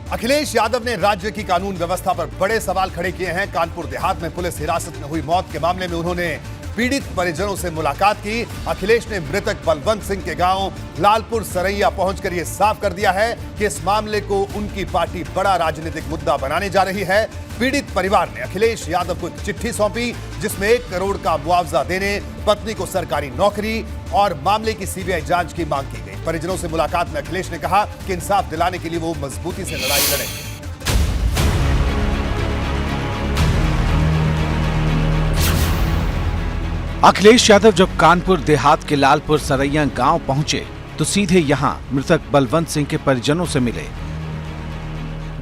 अखिलेश यादव ने राज्य की कानून व्यवस्था पर बड़े सवाल खड़े किए हैं। कानपुर देहात में पुलिस हिरासत में हुई मौत के मामले में उन्होंने पीड़ित परिजनों से मुलाकात की। अखिलेश ने मृतक बलवंत सिंह के गांव लालपुर सरैया पहुंचकर यह साफ कर दिया है कि इस मामले को उनकी पार्टी बड़ा राजनीतिक मुद्दा बनाने जा रही है। पीड़ित परिवार ने अखिलेश यादव को एक चिट्ठी सौंपी जिसमें 1 करोड़ का मुआवजा देने, पत्नी को सरकारी नौकरी और मामले की सीबीआई जांच की मांग की गई। परिजनों से मुलाकात में अखिलेश ने कहा कि इंसाफ दिलाने के लिए वो मजबूती से लड़ाई लड़ेंगे। अखिलेश यादव जब कानपुर देहात के लालपुर सरैया गांव पहुंचे तो सीधे यहां मृतक बलवंत सिंह के परिजनों से मिले।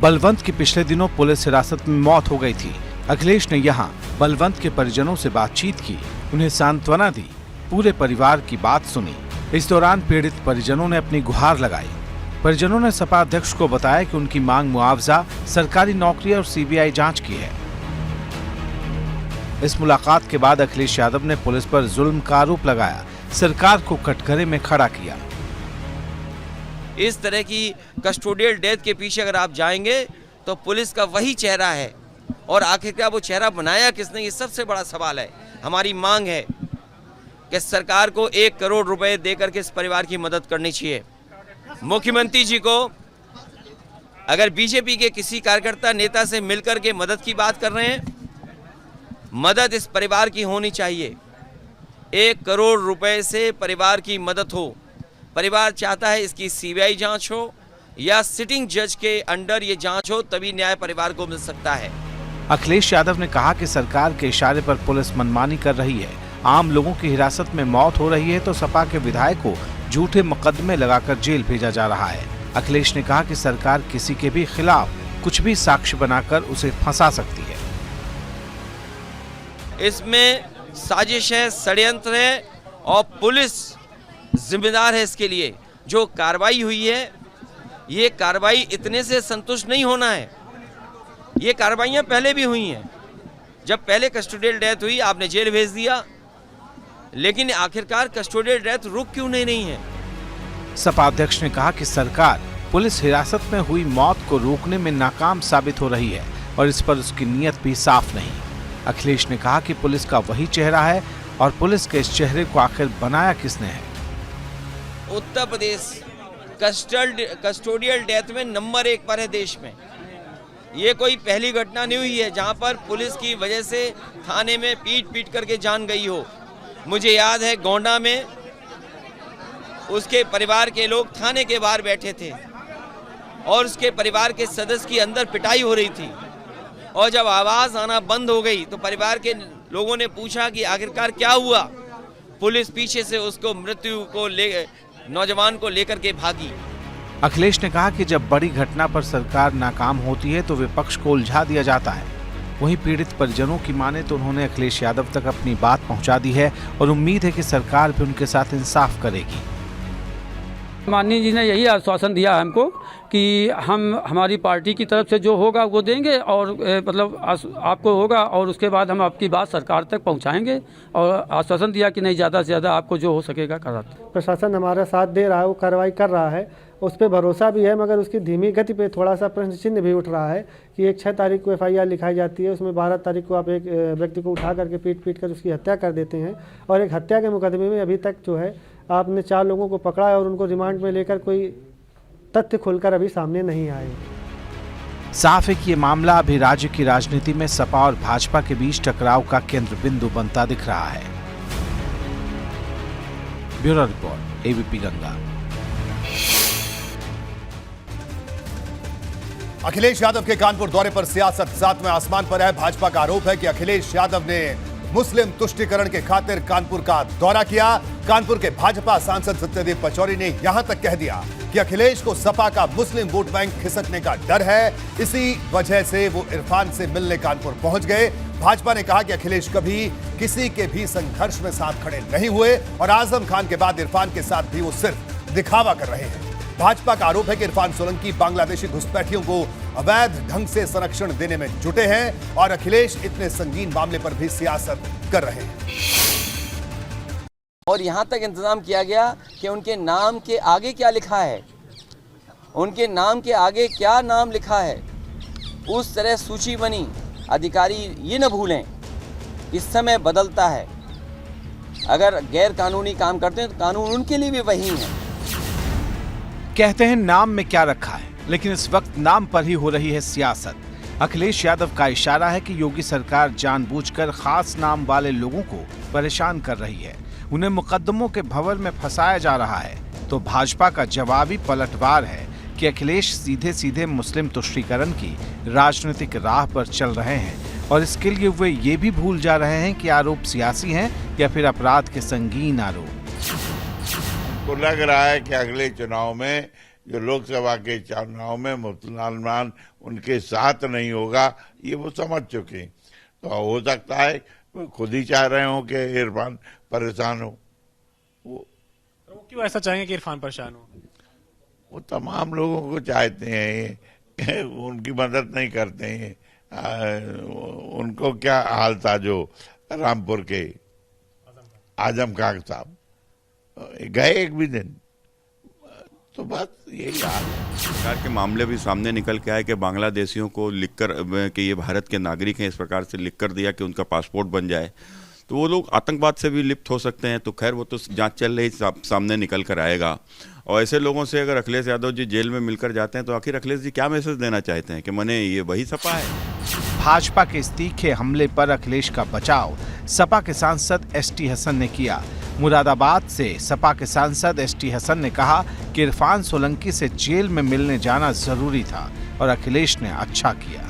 बलवंत की पिछले दिनों पुलिस हिरासत में मौत हो गई थी। अखिलेश ने यहां बलवंत के परिजनों से बातचीत की, उन्हें सांत्वना दी, पूरे परिवार की बात सुनी। इस दौरान पीड़ित परिजनों ने अपनी गुहार लगाई। परिजनों ने सपा अध्यक्ष को बताया कि उनकी मांग मुआवजा, सरकारी नौकरी और सीबीआई जांच की है। इस मुलाकात के बाद अखिलेश यादव ने पुलिस पर जुल्म का आरोप लगाया, सरकार को कटघरे में खड़ा किया। इस तरह की कस्टोडियल डेथ के पीछे अगर आप जाएंगे तो पुलिस का वही चेहरा है और आखिरकार वो चेहरा बनाया किसने, ये सबसे बड़ा सवाल है। हमारी मांग है कि सरकार को 1 करोड़ रुपए देकर के इस परिवार की मदद करनी चाहिए। मुख्यमंत्री जी को अगर बीजेपी के किसी कार्यकर्ता नेता से मिलकर के मदद की बात कर रहे हैं, मदद इस परिवार की होनी चाहिए। 1 करोड़ रुपए से परिवार की मदद हो। परिवार चाहता है इसकी सीबीआई जांच हो या सिटिंग जज के अंडर ये जांच हो, तभी न्याय परिवार को मिल सकता है। अखिलेश यादव ने कहा कि सरकार के इशारे पर पुलिस मनमानी कर रही है। आम लोगों की हिरासत में मौत हो रही है तो सपा के विधायक को झूठे मुकदमे लगाकर जेल भेजा जा रहा है। अखिलेश ने कहा कि सरकार किसी के भी खिलाफ कुछ भी साक्ष्य बनाकर उसे फंसा सकती है। इसमें साजिश है, षड्यंत्र है और पुलिस जिम्मेदार है इसके लिए। जो कार्रवाई हुई है, ये कार्रवाई इतने से संतुष्ट नहीं होना है। ये कार्रवाइयां पहले भी हुई हैं। जब पहले कस्टोडियल डेथ हुई आपने जेल भेज दिया, लेकिन आखिरकार कस्टोडियल डेथ रुक क्यों नहीं है। सपा अध्यक्ष ने कहा कि सरकार पुलिस हिरासत में हुई मौत को रोकने में नाकाम साबित हो रही है और इस पर उसकी नीयत भी साफ नहीं। अखिलेश ने कहा कि पुलिस का वही चेहरा है और पुलिस के इस चेहरे को आखिर बनाया किसने है। उत्तर प्रदेश कस्टोडियल डेथ में नंबर 1 पर है देश में। ये कोई पहली घटना नहीं हुई है जहां पर पुलिस की वजह से थाने में पीट करके जान गई हो। मुझे याद है गोंडा में उसके परिवार के लोग थाने के बाहर बैठे थे और उसके परिवार के सदस्य की अंदर पिटाई हो रही थी और जब आवाज आना बंद हो गई तो परिवार के लोगों ने पूछा कि आखिरकार क्या हुआ। पुलिस पीछे से उसको नौजवान को लेकर के भागी। अखिलेश ने कहा कि जब बड़ी घटना पर सरकार नाकाम होती है तो विपक्ष को उलझा दिया जाता है। वहीं पीड़ित परिजनों की माने तो उन्होंने अखिलेश यादव तक अपनी बात पहुंचा दी है और उम्मीद है कि सरकार भी उनके साथ इंसाफ करेगी। माननीय जी ने यही आश्वासन दिया हमको कि हमारी पार्टी की तरफ से जो होगा वो देंगे और मतलब आपको होगा और उसके बाद हम आपकी बात सरकार तक पहुंचाएंगे और आश्वासन दिया कि नहीं, ज़्यादा से ज़्यादा आपको जो हो सकेगा कराते। प्रशासन हमारा साथ दे रहा है, वो कार्रवाई कर रहा है, उस पर भरोसा भी है, मगर उसकी धीमी गति पे थोड़ा सा प्रश्न चिन्ह भी उठ रहा है कि 6 तारीख को FIR लिखाई जाती है, उसमें 12 तारीख को आप एक व्यक्ति को उठा करके पीट कर उसकी हत्या कर देते हैं और एक हत्या के मुकदमे में अभी तक जो है आपने 4 लोगों को पकड़ा है और उनको रिमांड में लेकर कोई तथ्य खुलकर अभी सामने नहीं आए। साफ है कि ये मामला अभी राज्य की राजनीति में सपा और भाजपा के बीच टकराव का केंद्र बिंदु बनता दिख रहा है। Bureau report, ABP Ganga. Akhilesh Yadav के कानपुर दौरे पर सियासत 7वें आसमान पर है। भाजपा का आरोप है कि अखिलेश यादव ने मुस्लिम तुष्टीकरण के खातिर कानपुर का दौरा किया। कानपुर के भाजपा सांसद सत्यदेव पचौरी ने यहां तक कह दिया कि अखिलेश को सपा का मुस्लिम वोट बैंक खिसकने का डर है, इसी वजह से वो इरफान से मिलने कानपुर पहुंच गए। भाजपा ने कहा कि अखिलेश कभी किसी के भी संघर्ष में साथ खड़े नहीं हुए और आजम खान के बाद इरफान के साथ भी वो सिर्फ दिखावा कर रहे हैं। भाजपा का आरोप है कि इरफान सोलंकी बांग्लादेशी घुसपैठियों को अवैध ढंग से संरक्षण देने में जुटे हैं और अखिलेश इतने संगीन मामले पर भी सियासत कर रहे हैं। और यहां तक इंतजाम किया गया कि उनके नाम के आगे क्या लिखा है। उनके नाम के आगे क्या नाम लिखा है, उस तरह सूची बनी। अधिकारी ये न भूलें, इस समय बदलता है। अगर गैर कानूनी काम करते हैं तो कानून उनके लिए भी वही है। कहते हैं नाम में क्या रखा है, लेकिन इस वक्त नाम पर ही हो रही है सियासत। अखिलेश यादव का इशारा है कि योगी सरकार जानबूझकर खास नाम वाले लोगों को परेशान कर रही है, उन्हें मुकदमों के भंवर में फंसाया जा रहा है। तो भाजपा का जवाबी पलटवार है कि अखिलेश सीधे सीधे मुस्लिम तुष्टीकरण की राजनीतिक राह पर चल रहे हैं और इसके लिए वे ये भी भूल जा रहे हैं कि आरोप सियासी हैं या फिर अपराध के संगीन आरोप। तो लग रहा है कि अगले चुनाव में, जो लोकसभा के चुनाव में मुसलमान उनके साथ नहीं होगा, ये वो समझ चुके हैं। तो हो सकता है वो खुद ही चाह रहे हो कि इरफान परेशान हो। वो क्यों ऐसा चाहेंगे कि इरफान परेशान हो? वो तमाम लोगों को चाहते हैं, उनकी मदद नहीं करते हैं। उनको क्या हाल था जो रामपुर के आजम खान साहब गए एक भी दिन, तो बस यही हाल है। सरकार के मामले भी सामने निकल के आए कि बांग्लादेशियों को लिखकर कि ये भारत के नागरिक हैं, इस प्रकार से लिखकर दिया कि उनका पासपोर्ट बन जाए, तो वो लोग आतंकवाद से भी लिप्त हो सकते हैं। तो खैर वो तो जांच चल रही, सामने निकल कर आएगा। और ऐसे लोगों से अगर अखिलेश यादव जी जेल में मिलकर जाते हैं तो आखिर अखिलेश जी क्या मैसेज देना चाहते हैं कि मने ये वही सपा है? भाजपा के इस तीखे हमले पर अखिलेश का बचाव सपा के सांसद एसटी हसन ने किया। मुरादाबाद से सपा के सांसद एसटी हसन ने कहा कि इरफान सोलंकी से जेल में मिलने जाना जरूरी था और अखिलेश ने अच्छा किया।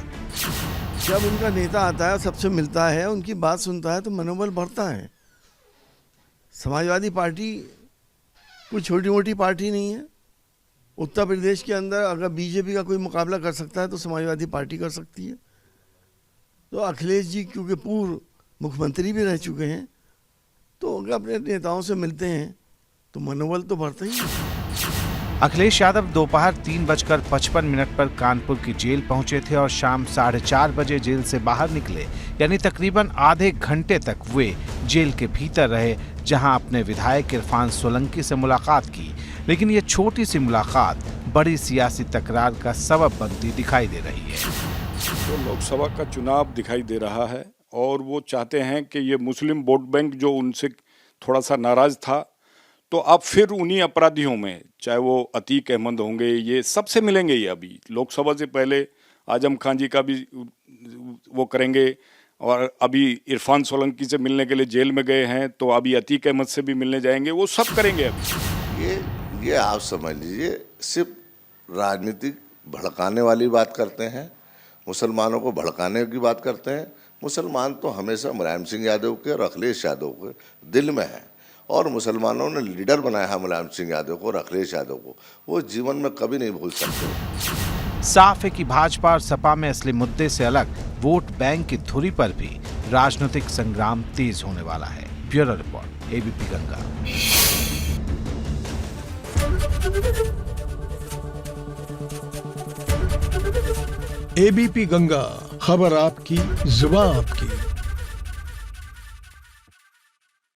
जब उनका नेता आता है, सबसे मिलता है, उनकी बात सुनता है तो मनोबल बढ़ता है। समाजवादी पार्टी कोई छोटी मोटी पार्टी नहीं है। उत्तर प्रदेश के अंदर अगर बीजेपी का कोई मुकाबला कर सकता है तो समाजवादी पार्टी कर सकती है। तो अखिलेश जी क्योंकि पूर्व मुख्यमंत्री भी रह चुके हैं, तो अगर अपने नेताओं से मिलते हैं तो मनोबल तो बढ़ता ही है। अखिलेश यादव दोपहर 3:55 पर कानपुर की जेल पहुंचे थे और शाम 4:30 बजे जेल से बाहर निकले, यानी तकरीबन आधे घंटे तक वे जेल के भीतर रहे, जहां अपने विधायक इरफान सोलंकी से मुलाकात की। लेकिन ये छोटी सी मुलाकात बड़ी सियासी तकरार का सबब बनती दिखाई दे रही है। तो लोकसभा का चुनाव दिखाई दे रहा है और वो चाहते हैं कि ये मुस्लिम वोट बैंक जो उनसे थोड़ा सा नाराज था, तो अब फिर उन्हीं अपराधियों में, चाहे वो अतीक अहमद होंगे, ये सबसे मिलेंगे। ये अभी लोकसभा से पहले आजम खान जी का भी वो करेंगे और अभी इरफान सोलंकी से मिलने के लिए जेल में गए हैं, तो अभी अतीक अहमद से भी मिलने जाएंगे। वो सब करेंगे अभी। ये आप समझ लीजिए, सिर्फ राजनीतिक भड़काने वाली बात करते हैं, मुसलमानों को भड़काने की बात करते हैं। मुसलमान तो हमेशा मुलायम सिंह यादव के और अखिलेश यादव के दिल में है, और मुसलमानों ने लीडर बनाया है मुलायम सिंह यादव को और अखिलेश यादव को, वो जीवन में कभी नहीं भूल सकते। साफ है कि भाजपा और सपा में असली मुद्दे से अलग वोट बैंक की धुरी पर भी राजनीतिक संग्राम तेज होने वाला है। Bureau report, ABP Ganga. ABP Ganga, खबर आपकी, जुबान आपकी।